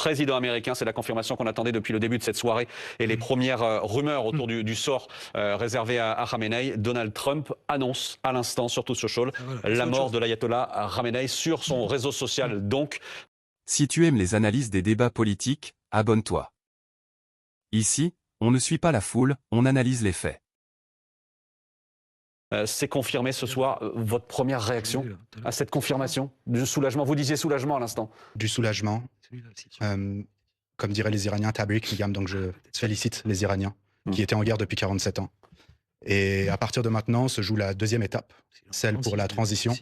président américain. C'est la confirmation qu'on attendait depuis le début de cette soirée et les premières rumeurs autour du sort réservé à Khamenei. Donald Trump annonce à l'instant sur Truth Social la mort de l'ayatollah Khamenei sur son réseau social. Donc, si tu aimes les analyses des débats politiques, abonne-toi. Ici, on ne suit pas la foule, on analyse les faits. C'est confirmé ce soir. Votre première réaction à cette confirmation du soulagement? Vous disiez soulagement à l'instant. Du soulagement. Comme diraient les Iraniens, tabrik ligam, donc je félicite les Iraniens qui étaient en guerre depuis 47 ans. Et à partir de maintenant se joue la deuxième étape, celle pour la transition,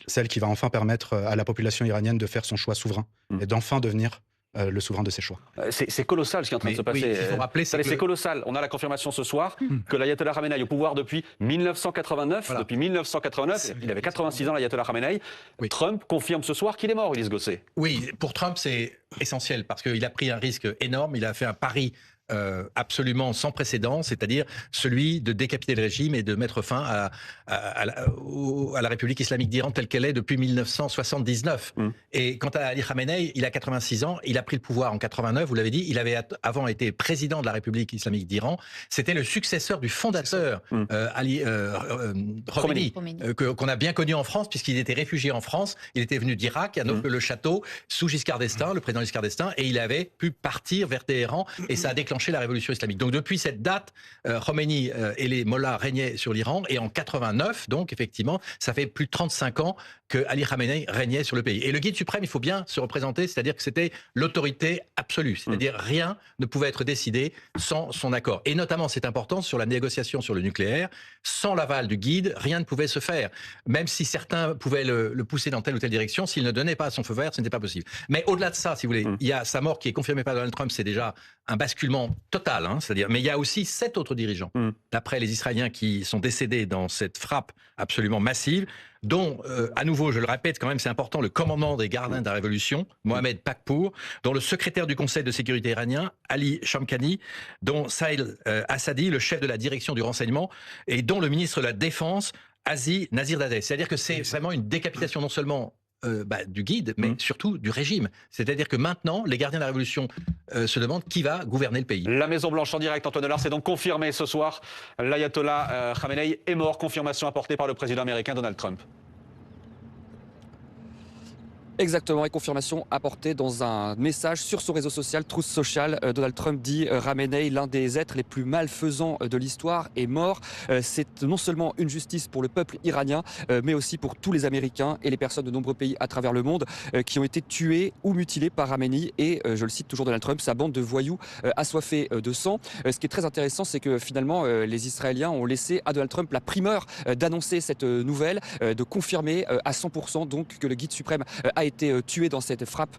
celle qui va enfin permettre à la population iranienne de faire son choix souverain et d'enfin devenir le souverain de ses choix. C'est colossal ce qui est en train de se passer. Oui, il faut rappeler, c'est colossal. On a la confirmation ce soir que l'ayatollah Khamenei est au pouvoir depuis 1989. Voilà. Depuis 1989, il avait 86 ans, l'ayatollah Khamenei. Oui. Trump confirme ce soir qu'il est mort, Ulysse Gosset. Oui, pour Trump, c'est essentiel parce qu'il a pris un risque énorme. Il a fait un pari absolument sans précédent, c'est-à-dire celui de décapiter le régime et de mettre fin à la République islamique d'Iran telle qu'elle est depuis 1979. Et quant à Ali Khamenei, il a 86 ans, il a pris le pouvoir en 89, vous l'avez dit, il avait avant été président de la République islamique d'Iran, c'était le successeur du fondateur Ali Khomeini, qu'on a bien connu en France puisqu'il était réfugié en France, il était venu d'Irak, à le château, sous Giscard d'Estaing, le président Giscard d'Estaing, et il avait pu partir vers Téhéran et ça a déclenché la révolution islamique. Donc depuis cette date, Khomeini et les mollahs régnaient sur l'Iran et en 89, donc effectivement, ça fait plus de 35 ans que Ali Khamenei régnait sur le pays. Et le guide suprême, il faut bien se représenter, c'est-à-dire que c'était l'autorité absolue, c'est-à-dire rien ne pouvait être décidé sans son accord. Et notamment, c'est important, sur la négociation sur le nucléaire, sans l'aval du guide, rien ne pouvait se faire. Même si certains pouvaient le pousser dans telle ou telle direction, s'il ne donnait pas son feu vert, ce n'était pas possible. Mais au-delà de ça, si vous voulez, il y a sa mort qui est confirmée par Donald Trump, c'est déjà un basculement total, c'est-à-dire. Mais il y a aussi 7 autres dirigeants, d'après les Israéliens, qui sont décédés dans cette frappe absolument massive, dont, à nouveau, je le répète, quand même, c'est important, le commandant des gardiens de la Révolution, Mohamed Pakpour, dont le secrétaire du Conseil de sécurité iranien, Ali Shamkhani, dont Saïd Assadi, le chef de la direction du renseignement, et dont le ministre de la Défense, Aziz Nazirdadeh. C'est-à-dire que c'est vraiment une décapitation non seulement du guide, mais surtout du régime. C'est-à-dire que maintenant, les gardiens de la Révolution se demandent qui va gouverner le pays. La Maison-Blanche en direct, Antoine Delars, c'est donc confirmé ce soir. L'ayatollah Khamenei est mort, confirmation apportée par le président américain Donald Trump. Exactement, et confirmation apportée dans un message sur son réseau social, Truth Social. Donald Trump dit Khamenei, l'un des êtres les plus malfaisants de l'histoire, est mort. C'est non seulement une justice pour le peuple iranien, mais aussi pour tous les Américains et les personnes de nombreux pays à travers le monde qui ont été tués ou mutilés par Khamenei. Et je le cite toujours Donald Trump, sa bande de voyous assoiffés de sang. Ce qui est très intéressant, c'est que finalement les Israéliens ont laissé à Donald Trump la primeur d'annoncer cette nouvelle, de confirmer à 100% donc que le guide suprême a été tué dans cette frappe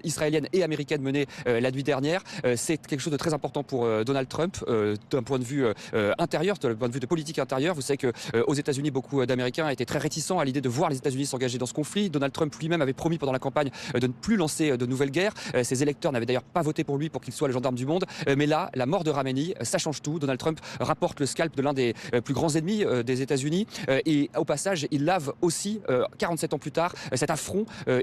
israélienne et américaine menée la nuit dernière. C'est quelque chose de très important pour Donald Trump d'un point de vue intérieur, d'un point de vue de politique intérieure. Vous savez qu'aux États-Unis, beaucoup d'Américains étaient très réticents à l'idée de voir les États-Unis s'engager dans ce conflit. Donald Trump lui-même avait promis pendant la campagne de ne plus lancer de nouvelles guerres. Ses électeurs n'avaient d'ailleurs pas voté pour lui pour qu'il soit le gendarme du monde. Mais là, la mort de Khamenei, ça change tout. Donald Trump rapporte le scalp de l'un des plus grands ennemis des États-Unis. Et au passage, il lave aussi, 47 ans plus tard, cet affront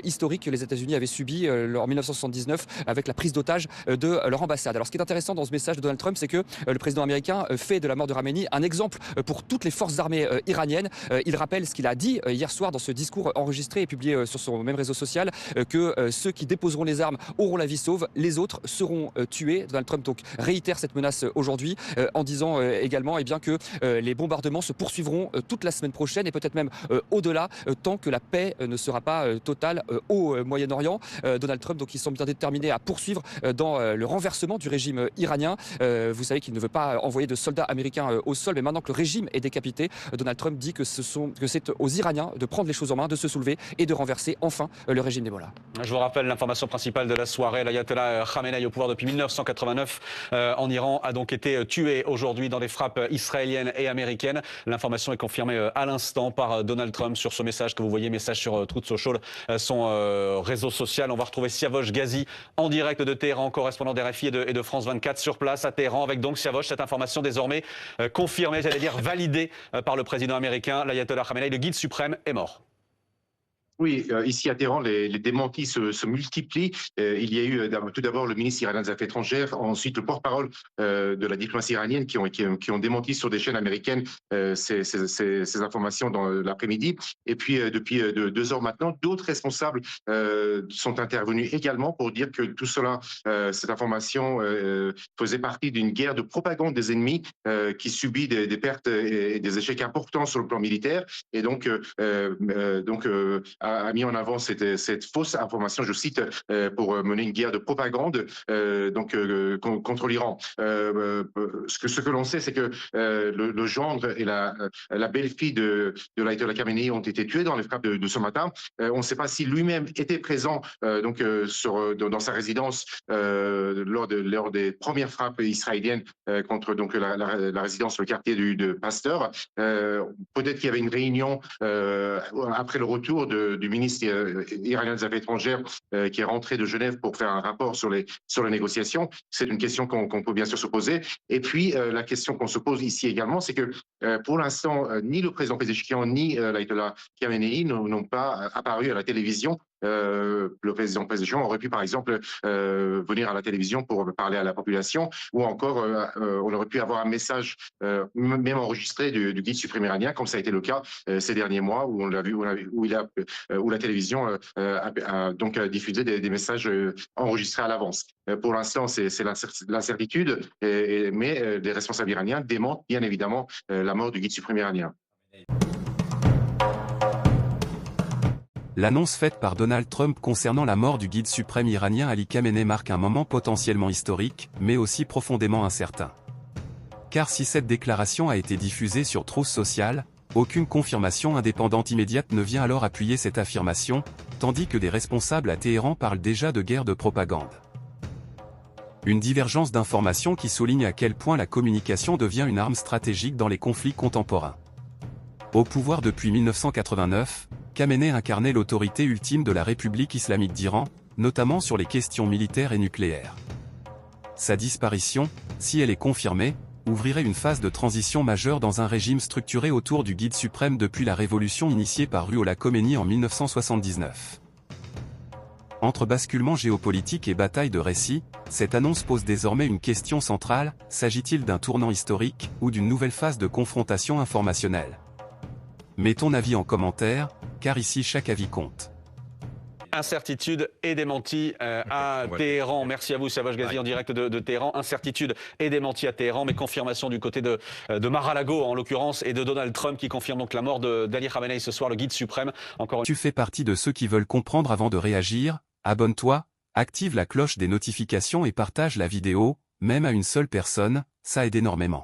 historique que les États-Unis avaient subi en 1979 avec la prise d'otage de leur ambassade. Alors ce qui est intéressant dans ce message de Donald Trump, c'est que le président américain fait de la mort de Khamenei un exemple pour toutes les forces armées iraniennes. Il rappelle ce qu'il a dit hier soir dans ce discours enregistré et publié sur son même réseau social, que ceux qui déposeront les armes auront la vie sauve, les autres seront tués. Donald Trump donc réitère cette menace aujourd'hui en disant également bien, que les bombardements se poursuivront toute la semaine prochaine et peut-être même au-delà, tant que la paix ne sera pas totale au Moyen-Orient. Donald Trump donc il semble bien déterminé à poursuivre dans le renversement du régime iranien. Vous savez qu'il ne veut pas envoyer de soldats américains au sol, mais maintenant que le régime est décapité, Donald Trump dit que c'est aux Iraniens de prendre les choses en main, de se soulever et de renverser enfin le régime des mollahs. Je vous rappelle l'information principale de la soirée. L'ayatollah Khamenei, au pouvoir depuis 1989 en Iran, a donc été tué aujourd'hui dans des frappes israéliennes et américaines. L'information est confirmée à l'instant par Donald Trump sur ce message que vous voyez, message sur Truth Social, son réseau social. On va retrouver Siavosh Ghazi en direct de Téhéran, correspondant d'RFI et de France 24 sur place à Téhéran, avec donc Siavosh, cette information désormais confirmée, j'allais dire validée par le président américain. L'ayatollah Khamenei, le guide suprême, est mort. Oui, ici à Téhéran, les démentis se multiplient. Il y a eu tout d'abord le ministre iranien des Affaires étrangères, ensuite le porte-parole de la diplomatie iranienne qui ont démenti sur des chaînes américaines ces informations dans l'après-midi. Et puis depuis 2 heures maintenant, d'autres responsables sont intervenus également pour dire que tout cela, cette information faisait partie d'une guerre de propagande des ennemis qui subit des pertes et des échecs importants sur le plan militaire. Et donc a mis en avant cette fausse information, je cite, pour mener une guerre de propagande contre l'Iran. Ce que l'on sait, c'est que le gendre et la belle-fille de l'ayatollah Khamenei ont été tués dans les frappes de ce matin. On ne sait pas si lui-même était présent dans sa résidence lors des premières frappes israéliennes contre la résidence, le quartier de Pasteur. Peut-être qu'il y avait une réunion après le retour du ministre iranien des Affaires étrangères qui est rentré de Genève pour faire un rapport sur les négociations. C'est une question qu'on peut bien sûr se poser. Et puis, la question qu'on se pose ici également, c'est que pour l'instant, ni le président Pezeshkian ni l'ayatollah Khamenei n'ont pas apparu à la télévision. Le président Pezeshkian aurait pu, par exemple, venir à la télévision pour parler à la population, ou encore on aurait pu avoir un message même enregistré du guide suprême iranien, comme ça a été le cas ces derniers mois, où on l'a vu, où la télévision a donc diffusé des messages enregistrés à l'avance. Pour l'instant, c'est l'incertitude, mais les responsables iraniens démentent bien évidemment la mort du guide suprême iranien. L'annonce faite par Donald Trump concernant la mort du guide suprême iranien Ali Khamenei marque un moment potentiellement historique, mais aussi profondément incertain. Car si cette déclaration a été diffusée sur Truth Social, aucune confirmation indépendante immédiate ne vient alors appuyer cette affirmation, tandis que des responsables à Téhéran parlent déjà de guerre de propagande. Une divergence d'informations qui souligne à quel point la communication devient une arme stratégique dans les conflits contemporains. Au pouvoir depuis 1989, Khamenei incarnait l'autorité ultime de la République islamique d'Iran, notamment sur les questions militaires et nucléaires. Sa disparition, si elle est confirmée, ouvrirait une phase de transition majeure dans un régime structuré autour du guide suprême depuis la révolution initiée par Ruhollah Khomeini en 1979. Entre basculement géopolitique et bataille de récits, cette annonce pose désormais une question centrale: s'agit-il d'un tournant historique, ou d'une nouvelle phase de confrontation informationnelle? Mets ton avis en commentaire, car ici chaque avis compte. Incertitude et démenti à Téhéran. Merci à vous, Savage Ghazi, en direct de Téhéran. Incertitude et démenti à Téhéran, mais confirmation du côté de Mar-a-Lago, en l'occurrence, et de Donald Trump, qui confirme donc la mort d'Ali Khamenei ce soir, le guide suprême. Tu fais partie de ceux qui veulent comprendre avant de réagir? Abonne-toi, active la cloche des notifications et partage la vidéo, même à une seule personne, ça aide énormément.